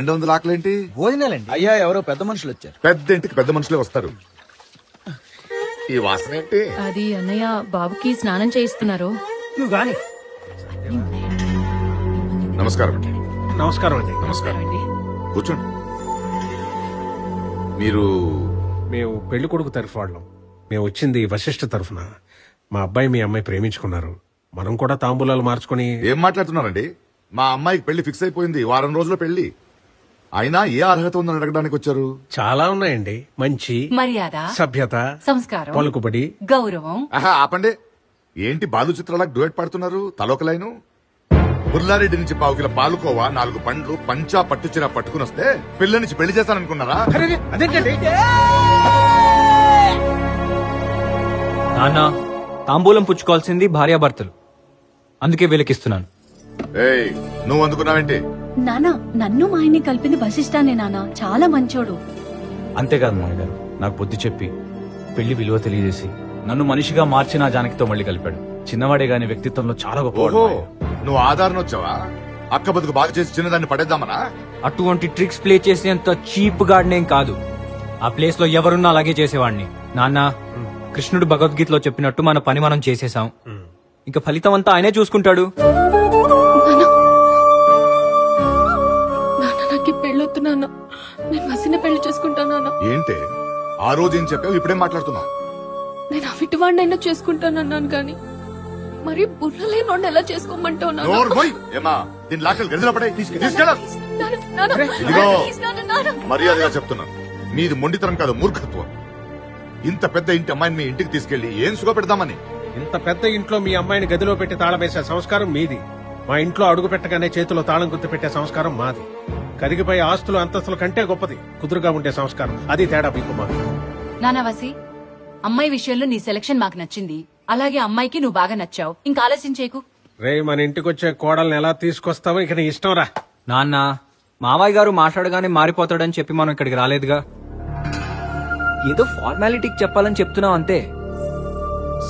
200 ఆకలేంటి? భోజనాలండి. అయ్యా ఎవరో పెద్ద మనుషులు వచ్చారు. పెద్ద ఇంటికి పెద్ద మనుషులే వస్తారు. ఈ వాసన ఏంటి? అది అన్నయ్య బాబుకి స్నానం చేయిస్తున్నారు. నువ్వు గాని. నమస్కారం అండి. నమస్కారం అండి. నమస్కారం. కూర్చోండి. మీరు? మేము పెళ్లి కొడుకు తరఫు వాళ్ళం. మేము వచ్చింది వశిష్ఠ తరఫున. మా అబ్బాయి మీ అమ్మాయి ప్రేమించుకున్నారు. మనం కూడా తాంబూలాలు మార్చుకుని. ఏం మాట్లాడుతున్నారండి? మా అమ్మాయికి పెళ్లి ఫిక్స్ అయిపోయింది. వారం రోజుల్లో పెళ్లి. అయినా ఏ అర్హత ఉందని అడగడానికి వచ్చారు? చాలా ఉన్నాయండి. మంచి మర్యాద, సభ్యత, సంస్కారం, పలుకుబడి, గౌరవం. ఆపండి. ఏంటి బాలు చిత్రాలకు డ్యూయట్ పాడుతున్నారు? తలొక లైను. బుల్లారెడ్డి నుంచి పావుకిల పాలుకోవా, 4 పండ్లు, పంచా పట్టుచిరా పట్టుకుని వస్తే పిల్ల నుంచి పెళ్లి చేస్తాననుకున్నారా? అదేంటండి? నాన్న, తాంబూలం పుచ్చుకోవాల్సింది భార్యాభర్తలు, అందుకే వీళ్ళకిస్తున్నాను. ఏయ్, నువ్వు అందుకున్నావేంటి? నానా, నన్ను మా ఆయన్ని కలిపింది వశిష్ఠానే నానా. చాలా మంచోడు. అంతేకాదు మామయ్య గారు, నాకు బుద్ధి చెప్పి పెళ్లి విలువ తెలియజేసి నన్ను మనిషిగా మార్చి నా జానకితో మళ్ళీ కలిపాడు. చిన్నవాడే గాని వ్యక్తిత్వంలో చాలా గొప్పవాడు. ఓహో, నువ్వు ఆధారణ వచ్చావా? అక్క బతుకు బాగా చేసి చిన్నదాన్ని పడేద్దామనా? అటువంటి ట్రిక్స్ ప్లే చేసేంత చీప్ గాడినేం కాదు. ఆ ప్లేస్ లో ఎవరున్నా అలాగే చేసేవాడిని. నాన్న, కృష్ణుడు భగవద్గీతలో చెప్పినట్టు మన పని మనం చేసేసాం. ఇంకా ఫలితం అంతా ఆయనే చూసుకుంటాడు. పెళ్ళొద్దు నాన్న, నేను వసిన పెళ్లి చేసుకుంటానా. ఏంటే ఆ రోజు ఏం చెప్పావు, ఇప్పుడేం మాట్లాడుతున్నావు? నేను అవిటివాడినైనా చేసుకుంటానన్నాను గాని మరి బుర్రలేనోడిని ఎలా చేసుకోమంటావు నాన్న? నోరు మూయ్. ఏమా, దీని లాకలు గదిలో పడే తీసుకెళ్ళ. ఇదిగో, మర్యాదగా చెప్తున్నాను, మీది మొండితనం కాదు, మూర్ఖత్వం. ఇంత పెద్ద ఇంటి అమ్మాయిని మీ ఇంటికి తీసుకెళ్లి ఏం సుఖ పెడదామని? ఇంత పెద్ద ఇంట్లో మీ అమ్మాయిని గదిలో పెట్టి తాళం వేసే సంస్కారం మీది. మా ఇంట్లో అడుగు పెట్టగానే చేతిలో తాళం గుర్తు పెట్టే సంస్కారం మాది. కరిగిపోయే ఆస్తులు అంతస్తుల కంటే గొప్పది కుదురుగా ఉండే సంస్కారం. అది తేడా మీకు మాకు. నానావాసి, అమ్మాయి విషయంలో నీ సెలక్షన్ మాకు నచ్చింది. అలాగే అమ్మాయికి నువ్వు బాగా నచ్చావు. ఇంకా ఆలస్యం చేయకు. రే, మన ఇంటికి వచ్చే కోడల్ని ఎలా తీసుకొస్తావో ఇక నీ ఇష్టం రా. నాన్న, మావయ్య గారు మాట్లాడగానే మారిపోతాడని చెప్పి మనం ఇక్కడికి రాలేదుగా. ఏదో ఫార్మాలిటీకి చెప్పాలని చెప్తున్నాం అంతే.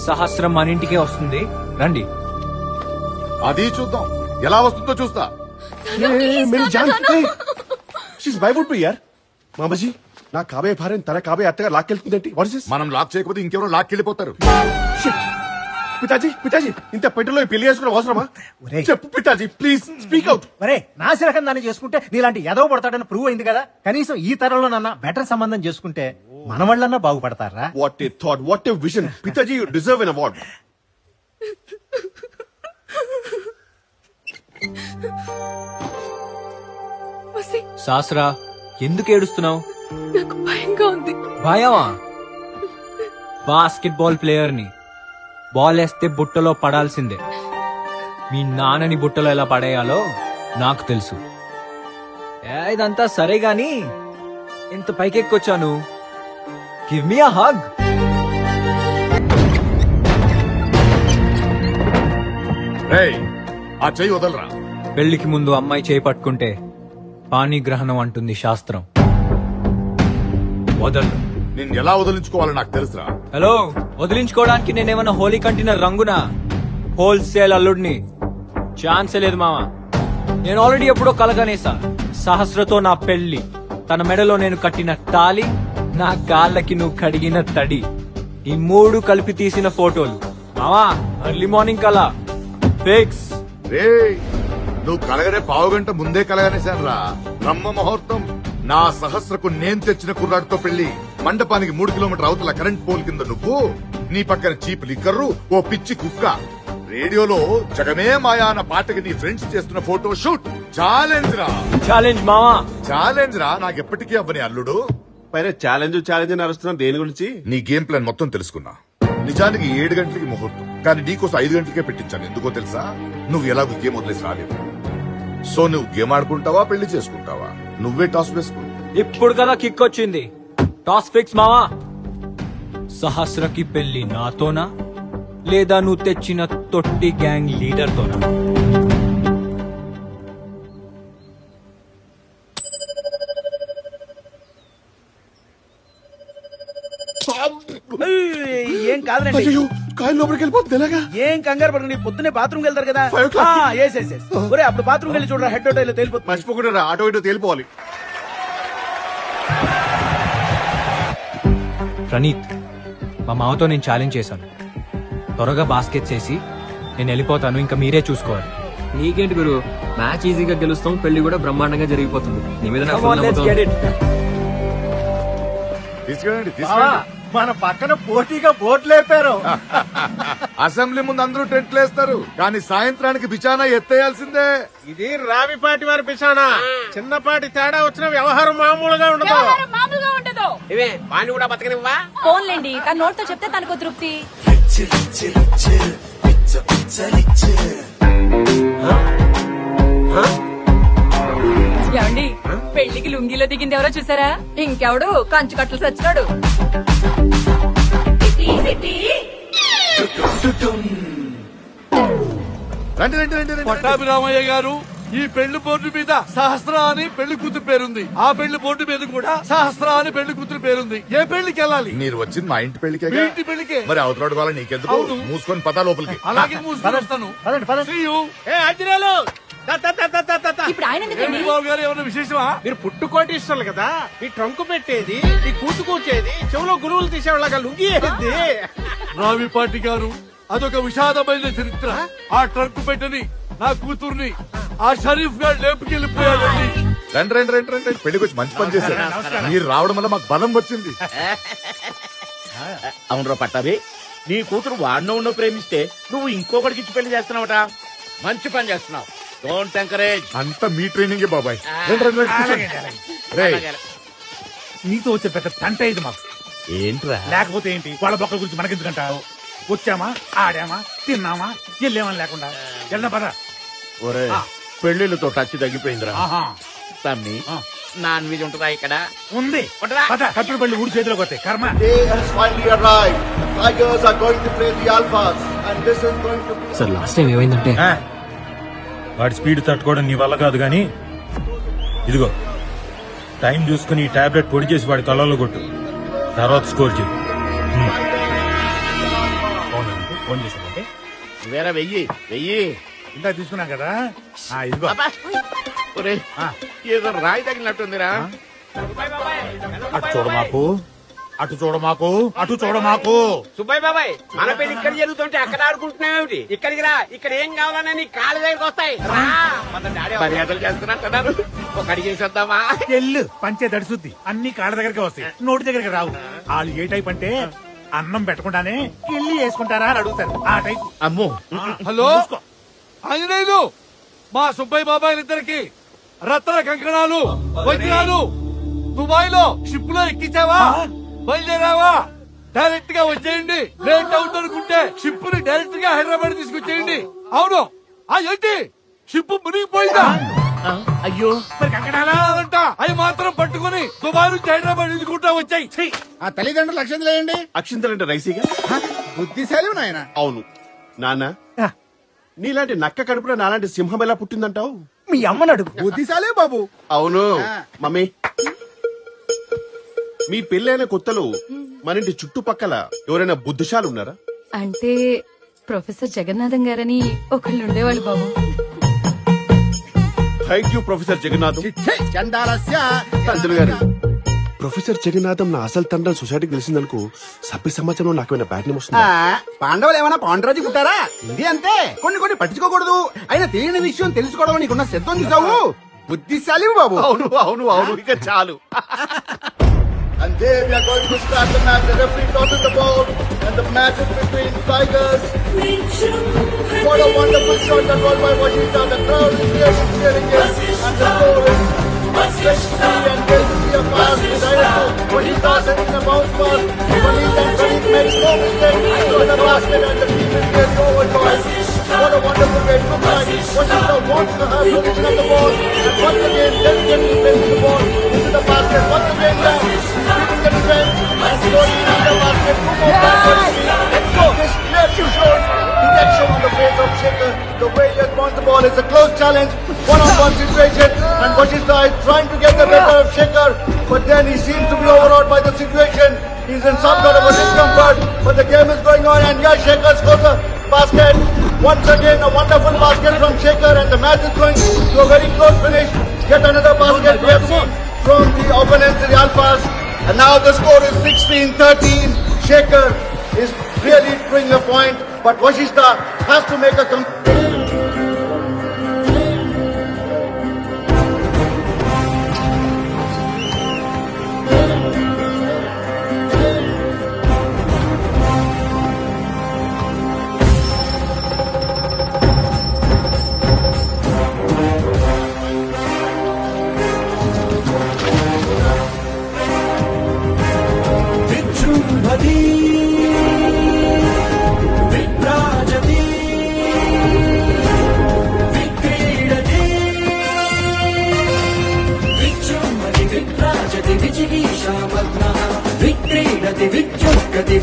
సహస్రం మన ఇంటికే వస్తుంది, రండి. అది చూద్దాం, ఎలా వస్తుందో చూస్తా. మామజీ, నా కాబోయే భార్యను తన కాబోయే అత్తగా లాక్కెళ్తుందేంటి? మనం లాక్ చేయకపోతే ఇంకెవరో లాక్కెళ్ళిపోతారు. పితాజీ, పితాజీ, ఇంత పెట్టెలో పెళ్లి చేసుకున్న అవసరమా? చెప్పు పితాజీ, ప్లీజ్ స్పీక్ అవుట్. మరే, నా శిరకం దాన్ని చేసుకుంటే నీలాంటి ఎదవ పడతాడని ప్రూవ్ అయింది కదా. కనీసం ఈ తరంలో నన్న బెటర్ సంబంధం చేసుకుంటే మన వాళ్ళన్నా బాగుపడతారా? What a thought, what a vision. పితాజీ, యు డిజర్వ్ ఎన్ అవార్డ్. శాస్త్రా, ఎందుకు ఏడుస్తున్నావు? నాకు భయంగా ఉంది. భయమా? బాస్కెట్ బాల్ ప్లేయర్ ని బాల్ వేస్తే బుట్టలో పడాల్సిందే. మీ నాన్నని బుట్టలో ఎలా పడేయాలో నాకు తెలుసు. ఇదంతా సరే గాని, ఇంత పైకెక్కొచ్చాను. Give me a hug. ఆ చెయ్యి వదలరా. పెళ్లికి ముందు అమ్మాయి చేయి పట్టుకుంటే పాణిగ్రహణం అంటుంది శాస్త్రం. వదలు. నిన్ను ఎలా వదిలించుకోవాలో నాకు తెలుసురా. హలో, వదిలించుకోవడానికి నేనేమన్నా హోలీ కంటిన రంగునా? హోల్సేల్ అల్లుడిని. ఛాన్సే లేదు మామ. నేను ఆల్రెడీ ఎప్పుడో కలగనేసా. సహస్రతో నా పెళ్లి, తన మెడలో నేను కట్టిన తాళి, నా కాళ్ళకి నువ్వు కడిగిన తడి, ఈ 3 కలిపి తీసిన ఫోటోలు. మామా, ఎర్లీ మార్నింగ్ కలా ఫిక్స్. రే, నువ్వు కలగనే పావుగంట ముందే కలగనేశాను రా. బ్రహ్మ ముహూర్తం. నా సహస్రకు నేను తెచ్చిన కుర్రాడితో పెళ్లి. మండపానికి 3 కిలోమీటర్ అవతల కరెంట్ పోల్ కింద నువ్వు, నీ పక్కన చీప్ లిక్కర్రు, ఓ పిచ్చి కుక్క. రేడియోలో జగమే మాయా అన్న పాటకి నీ ఫ్రెండ్స్ చేస్తున్న ఫోటో షూట్. ఛాలెంజ్ రా. ఛాలెంజ్ మామా, ఛాలెంజ్ రా. నాకెప్పటికీ అవ్వని అల్లుడు. పైన ఛాలెంజ్ ఛాలెంజ్ అని అరుస్తున్నా దేని గురించి? నీ గేమ్ ప్లాన్ మొత్తం తెలుసుకున్నా. నిజానికి 7 గంటలకి ముహూర్తం, కానీ నీకోసం 5 గంటలకే పెట్టించాను. ఎందుకో తెలుసా? నువ్వు ఎలాగో గేమ్ వదిలేసి రాలేదు. సో నువ్వు గేమ్ ఆడుకుంటావా, పెళ్లి చేసుకుంటావా? నువ్వే టాస్ వేసుకో. ఇప్పుడు కదా కిక్ వచ్చింది. టాస్ ఫిక్స్ మావా. సహస్రకి పెళ్లి నాతోనా, లేదా నువ్వు తెచ్చిన తొట్టి గ్యాంగ్ లీడర్ తోనా? ఏం కాదులేండి. కాయలు లోపలికి వెళ్ళిపోతుంది ఎలాగా? ఏం కంగారు పడకు, నీ పొద్దునే బాత్రూమ్ వెళ్తారు కదా. 5 o'clock. ఒరే అప్పుడు బాత్రూమ్ వెళ్ళి చూడరా, హెడ్ హోటల్ తేలిపోతుంది. మర్చిపోకుండా ఆటో ఇటో తేలిపోవాలి. ప్రణీత్, మా మామతో నేను ఛాలెంజ్ చేశాను. త్వరగా బాస్కెట్ చేసి నేను వెళ్ళిపోతాను, ఇంకా మీరే చూసుకోవాలి. నీకేంటి గురు, మ్యాచ్ ఈజీగా గెలుస్తాం, పెళ్లి కూడా బ్రహ్మాండంగా జరిగిపోతుంది. నీ మీద నాకు full నమ్మకం ఉంది. తీసుకెళ్ళండి బావా, తీసుకెళ్ళండి. మన పక్కన పోటీగా బోట్లు లేపారు. అసెంబ్లీ ముందు అందరూ టెంట్లు వేస్తారు, కానీ సాయంత్రానికి బిచానా ఎత్తేయాల్సిందే. ఇది రావిపాటి వారి పిసానా. చిన్నపాటి తేడా వచ్చిన వ్యవహారం మామూలుగా ఉండదు. మామూలుగా ఉండదు. ఇవే వాణ్ణి కూడా బతకనివ్వా? ఫోన్లేండి, తన నోటితో చెప్తే తనకు తృప్తి. ఏమండి, పెళ్లికి లుంగిలో దిగింది ఎవరో చూసారా? ఇంకెవడు కంచు కట్టలు సచ్చినాడు. రండి రండి రండి రండి. పట్టాభిరామయ్య గారు, ఈ పెళ్లి బోర్డు మీద సహస్ర అని పెళ్లి కూతురు పేరుంది. ఆ పెళ్లి బోర్డు మీద కూడా సహస్ర అని పెళ్లి కూతురు పేరుంది. ఏ పెళ్లికి వెళ్ళాలి? మీరు వచ్చింది మా ఇంటి పెళ్లికే. మీ ఇంటి పెళ్లికే. మరి అవతరాడు వాళ్ళ నీకెందుకు? అవును. మూసుకొని పదా లోపలికి. అలాగే మూసుకొని వస్తాను. పదండి పదండి. See you. ఏ అజ్జిరాలు, ఇప్పుడు ఆయన ఎందుకండి? ఏంటి బాబు గారు, ఏమైనా విశేషమా? మీరు పుట్టుకోటిస్తారు కదా, ఈ ట్రంకు పెట్టేది, ఈ కూర్చేది, చెవులో గురువులు తీసేవాళ్ళగా లుంగి వేసేది. రావిపాటి గారు, అదొక విషాదమైన చరిత్ర. ఆ ట్రక్ పెట్టని నా కూతుర్ని ఆ షరీఫ్ గారు లేపుకెళ్ళిపోయాడండి. రండి రండి రండి రండి. పెళ్లికి వచ్చి మంచి పని చేశారు. మీరు రావడం వల్ల మాకు బలం వచ్చింది. అవునరా పట్టాభి, నీ కూతురు వాడినో ఉన్నో ప్రేమిస్తే నువ్వు ఇంకొకటికి ఇచ్చి పెళ్లి చేస్తున్నావుట. మంచి పని చేస్తున్నావు. Don't encourage. అంతా మీ ట్రైనింగే బాబాయ్. రండి రండి రండి, కూర్చోండి. రేయ్, నీతో వచ్చే పెద్ద తంట ఇది మాకు. ఏంట్రా? లేకపోతే ఏంటి, వాళ్ళ బొక్కల గురించి మనకెందుకంటావు? వచ్చామా, ఆడామా, తిన్నామా, వెళ్ళామని లేకుండా వెళ్ళిన పద. ఒరే, పెళ్లిళ్ళతో టచ్ తగ్గిపోయిందిరా. ఆహా, తమ్మి, నాన్ వెజ్ ఉంటుందా ఇక్కడ? ఉంది. పద, కట్టుడు పళ్ళు ఊడి చేతిలోకి వస్తాయి. కర్మ. సార్ లాస్ట్ టైం ఏమైందంటే వాడి స్పీడ్ తట్టుకోవడం నీ వల్ల కాదు గాని, ఇదిగో టైం చూసుకుని ఈ టాబ్లెట్ పొడి చేసి వాడి కళ్ళలో కొట్టు, తర్వాత స్కోర్ చేయి. ఫోన్ చేశానంటే వేరే వెయ్యి ఇందా తీసుకున్నాం కదా. ఇదిగో ఒరే, ఏదో రాయి తగిలినట్టుందిరా. అటు చూడమాకు, అటు చూడమాకు, అటు చూడమాకు. సుబ్బయ్య బాబాయ్, మన పెళ్లి ఇక్కడ జరుగుతుంటే అక్కడ ఆడుకుంటున్నావు. ఇక్కడికి రా, ఇక్కడ ఏం కావాలన్నా నీ కాళ్ళ దగ్గరికి వస్తాయి. మర్యాదలు చేస్తున్నట్టున్నారు, ఒక అడిగేసేద్దామా? ఎల్లు పంచే దడిసుద్ది, అన్ని కాళ్ళ దగ్గరికి వస్తాయి, నోటి దగ్గరికి రావు. వాళ్ళు ఏ టైప్ అంటే అన్నం పెట్టకుండానే కిల్లి వేసుకుంటారా అని అడుగుతారు. ఆ టైప్. అమ్మో. హలో ఆంజనేయులు, మా సుబ్బయ్య బాబాయిలిద్దరికి రత్న కంకణాలు, వజ్రాలు దుబాయ్ లో షిప్ లో ఎక్కించావా? బయలుదేరావా? డైరెక్ట్ గా వచ్చేయండి. లేట్ అవుతుందనుకుంటే షిప్ ని డైరెక్ట్ గా హైదరాబాద్ తీసుకొచ్చేయండి. అవును. ఏంటి, షిప్ మునిగిపోయిందా? అయ్యో, మరి కంకణాలంట అవి మాత్రం పట్టుకుని దుబాయ్ నుంచి హైదరాబాద్ ఎదుర్కొంటా వచ్చాయి. ఆ తల్లిదండ్రులు అక్షంతలేయండి. అక్షంతలంటే రైసీగా బుద్ధిశాలి నాయన. అవును నాన్న, నీలాంటి నక్క కడుపులో నాలాంటి సింహం ఎలా పుట్టిందంటావు? మీ అమ్మని అడుగు. బుద్ధిశాలే బాబు. అవును మమ్మీ, మీ పెళ్ళైన కొత్తలో మన ఇంటి చుట్టుపక్కల ఎవరైనా బుద్ధిశాలు ఉన్నారా? అంటే ప్రొఫెసర్ జగన్నాథం గారని ఒకళ్ళు ఉండేవాళ్ళు బాబు. Thank you professor Jagannatham. పంతులు గారు, ప్రొఫెసర్ జగన్నాథం నా అసలు తండ్రి సొసైటీకి తెలిసిందనుకో, సభ్య సమాజంలో నాకేమైనా బ్యాడ్ నేమ్ వస్తుంది? పాండవులు ఏమైనా పాండరాజు పుట్టారా? ఇది అంతే, కొన్ని పట్టించుకోకూడదు. అయినా తెలియని విషయం తెలుసుకోవడం నీకున్న సిద్ధం చూసావు. బుద్ధిశాలి బాబు. అవును అవును అవును, ఇక చాలు. And there we are going to start the match. The referee tosses the ball, and the match is between Tigers. What a wonderful shot that was by Washington. The crowd is here cheering it, and the score is 6-3. And there will be a pass to Dynamo. Washington sending a bounce pass. Washington makes no mistake. So the basket, and the team is really overjoyed. What a wonderful way to play. Washington wants to have possession of the ball, and once again, delicately places the ball into the basket. Once again, down. The defense and scoring in the basket. Let's go. This clear to show direction. the face of Shekhar. The way he has won the ball is a close challenge, one-on-one situation, and Vashishta is trying to get the better of Shekhar, but then he seems to be overawed by the situation. He's in some sort of a discomfort, but the game is going on, and yes, Shekhar scores a basket. Once again, a wonderful basket from Shekhar, and the match is going to a very close finish. Yet another basket we have seen from the opponents, the Alphas. And now the score is 16-13. Shekhar is really doing a point, but Vashishta has to make a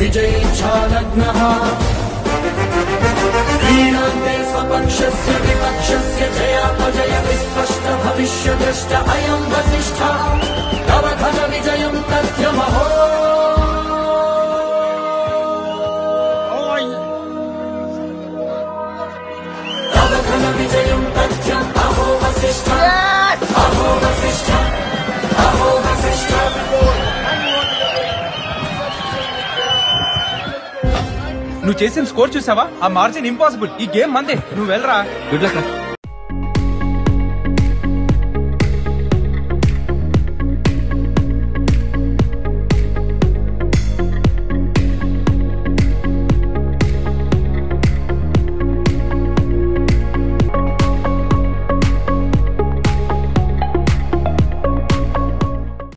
विजयीच्छालग्नः क्रीडान्ते स्वपक्षस्य विपक्षस्य जयापजय विस्पष्ट भविष्यदृष्ट अयं वसिष्ठः तव घन विजयं तथ्यमहो तव घन विजयं तथ्यम् अहो वसिष्ठ अहो वसिष्ठ अहो वसिष्ठ నువ్వు చేసిన స్కోర్ చూసావా? ఆ మార్జిన్ ఇంపాసిబుల్. ఈ గేమ్ మందే. నువ్వు వెళ్ళరా. Good luck.